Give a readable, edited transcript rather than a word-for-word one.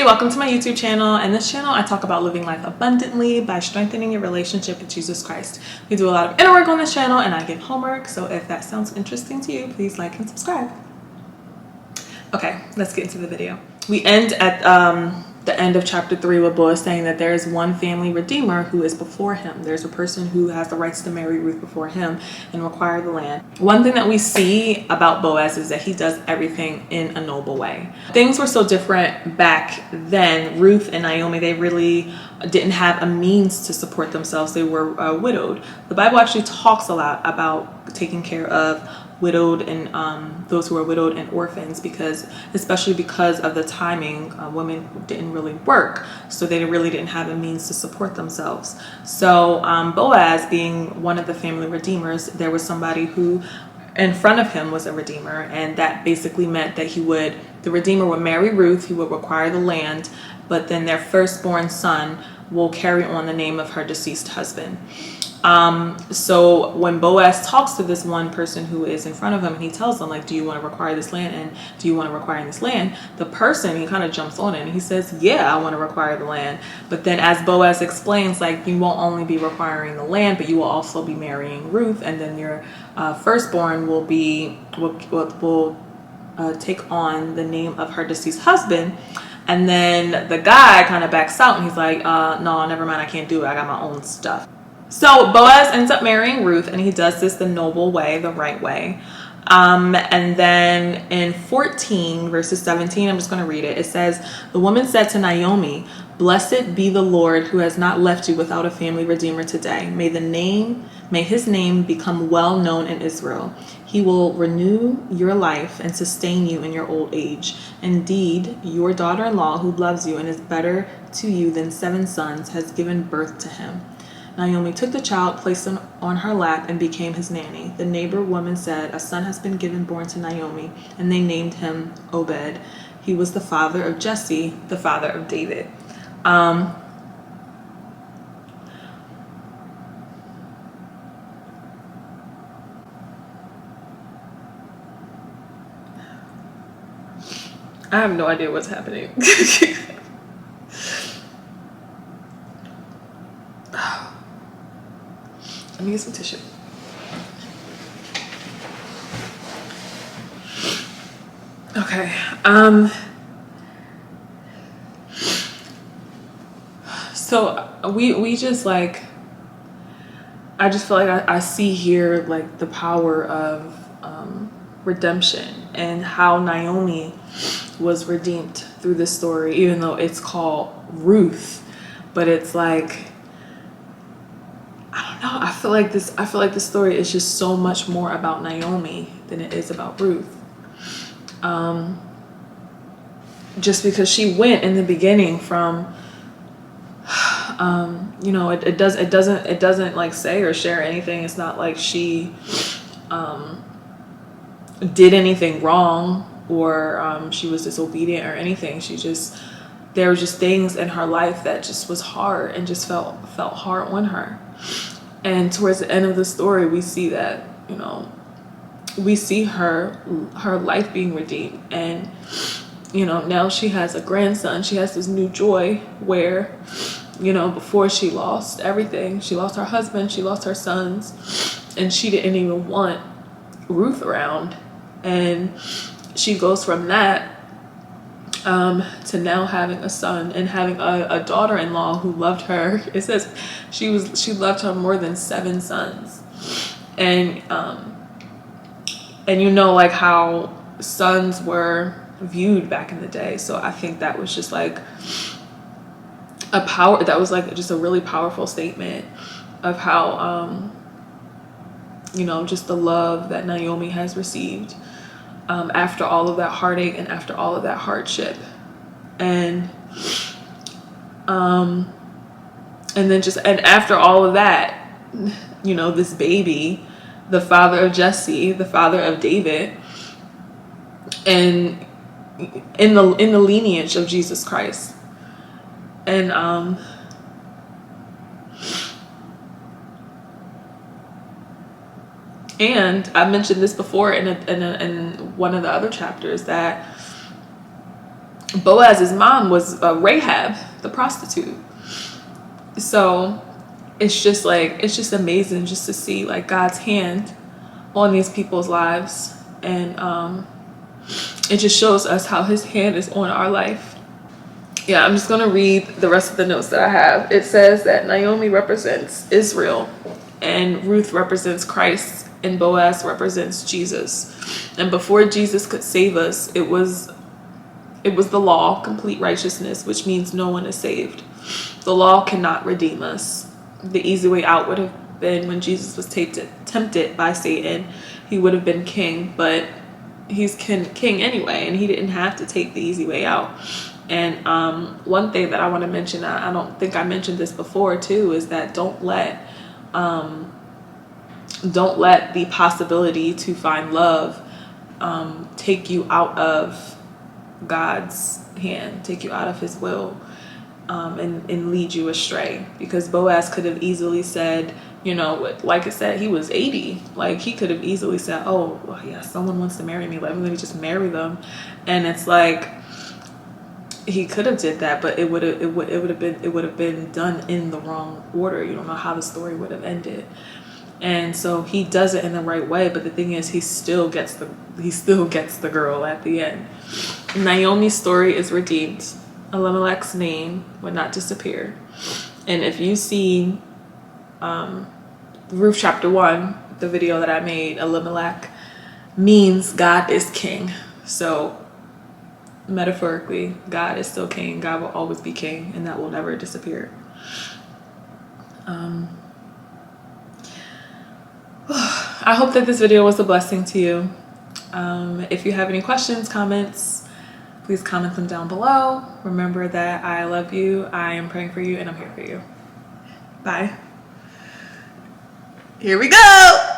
welcome to my YouTube channel. In this channel, I talk about living life abundantly by strengthening your relationship with Jesus Christ. We do a lot of inner work on this channel and I give homework, so if that sounds interesting to you, please like and subscribe. Okay, let's get into the video. We end at the end of chapter 3 with Boaz saying that there is one family redeemer who is before him. There's a person who has the rights to marry Ruth before him and require the land. One thing that we see about Boaz is that he does everything in a noble way. Things were so different back then. Ruth and Naomi, they really didn't have a means to support themselves. They were widowed. The Bible actually talks a lot about taking care of widowed and those who are widowed and orphans, because especially because of the timing, women didn't really work, so they really didn't have a means to support themselves. So Boaz, being one of the family redeemers, there was somebody who in front of him was a redeemer, and that basically meant that the redeemer would marry Ruth, he would require the land, but then their firstborn son will carry on the name of her deceased husband. So when Boaz talks to this one person who is in front of him and he tells them, like, do you want to require this land, and do you want to require this land? The person, he kind of jumps on it and he says, yeah, I want to require the land. But then as Boaz explains, like, you won't only be requiring the land, but you will also be marrying Ruth, and then your firstborn will take on the name of her deceased husband. And then the guy kind of backs out and he's like, no, never mind, I can't do it, I got my own stuff. So Boaz ends up marrying Ruth, and he does this the noble way, the right way. And then in 14 verses 17, I'm just going to read it. It says, the woman said to Naomi, blessed be the Lord who has not left you without a family redeemer today. May his name become well known in Israel. He will renew your life and sustain you in your old age. Indeed, your daughter-in-law, who loves you and is better to you than 7 sons, has given birth to him. Naomi took the child, placed him on her lap, and became his nanny. The neighbor woman said, a son has been born to Naomi, and they named him Obed. He was the father of Jesse, the father of David. I have no idea what's happening. Let me get some tissue. Okay. So we just, like, I just feel like I see here, like, the power of redemption and how Naomi was redeemed through this story, even though it's called Ruth, but it's like, no, I feel like this story is just so much more about Naomi than it is about Ruth. Just because she went in the beginning from, it doesn't like say or share anything. It's not like she did anything wrong or she was disobedient or anything. There were just things in her life that just was hard and just felt hard on her. And towards the end of the story, we see that, we see her life being redeemed. And, now she has a grandson. She has this new joy where, before she lost everything. She lost her husband. She lost her sons. And she didn't even want Ruth around. And she goes from that to now having a son and having a daughter-in-law who loved her. It says she loved her more than 7 sons, and like how sons were viewed back in the day. So I think that was just like just a really powerful statement of how just the love that Naomi has received after all of that heartache and after all of that hardship. And and after all of that, this baby, the father of Jesse, the father of David, and in the lineage of Jesus Christ. And And I mentioned this before in one of the other chapters, that Boaz's mom was Rahab, the prostitute. So it's just amazing just to see like God's hand on these people's lives. And it just shows us how his hand is on our life. Yeah, I'm just going to read the rest of the notes that I have. It says that Naomi represents Israel, and Ruth represents Christ, and Boaz represents Jesus. And before Jesus could save us, it was the law, complete righteousness, which means no one is saved. The law cannot redeem us. The easy way out would have been when Jesus was tempted by Satan. He would have been king, but he's king anyway, and he didn't have to take the easy way out. And one thing that I want to mention, I don't think I mentioned this before too, is that don't let the possibility to find love take you out of God's hand, take you out of his will, and lead you astray. Because Boaz could have easily said, you know, like I said, he was 80. Like, he could have easily said, oh, well, yeah, someone wants to marry me, let me just marry them. And it's like, he could have did that, but it would have been done in the wrong order. You don't know how the story would have ended. And so he does it in the right way, but the thing is, he still gets the girl at the end. Naomi's story is redeemed. Elimelech's name would not disappear. And if you see Ruth Chapter 1, the video that I made, Elimelech means God is king. So metaphorically, God is still king. God will always be king, and that will never disappear. I hope that this video was a blessing to you. If you have any questions, comments, please comment them down below. Remember that I love you, I am praying for you, and I'm here for you. Bye. Here we go.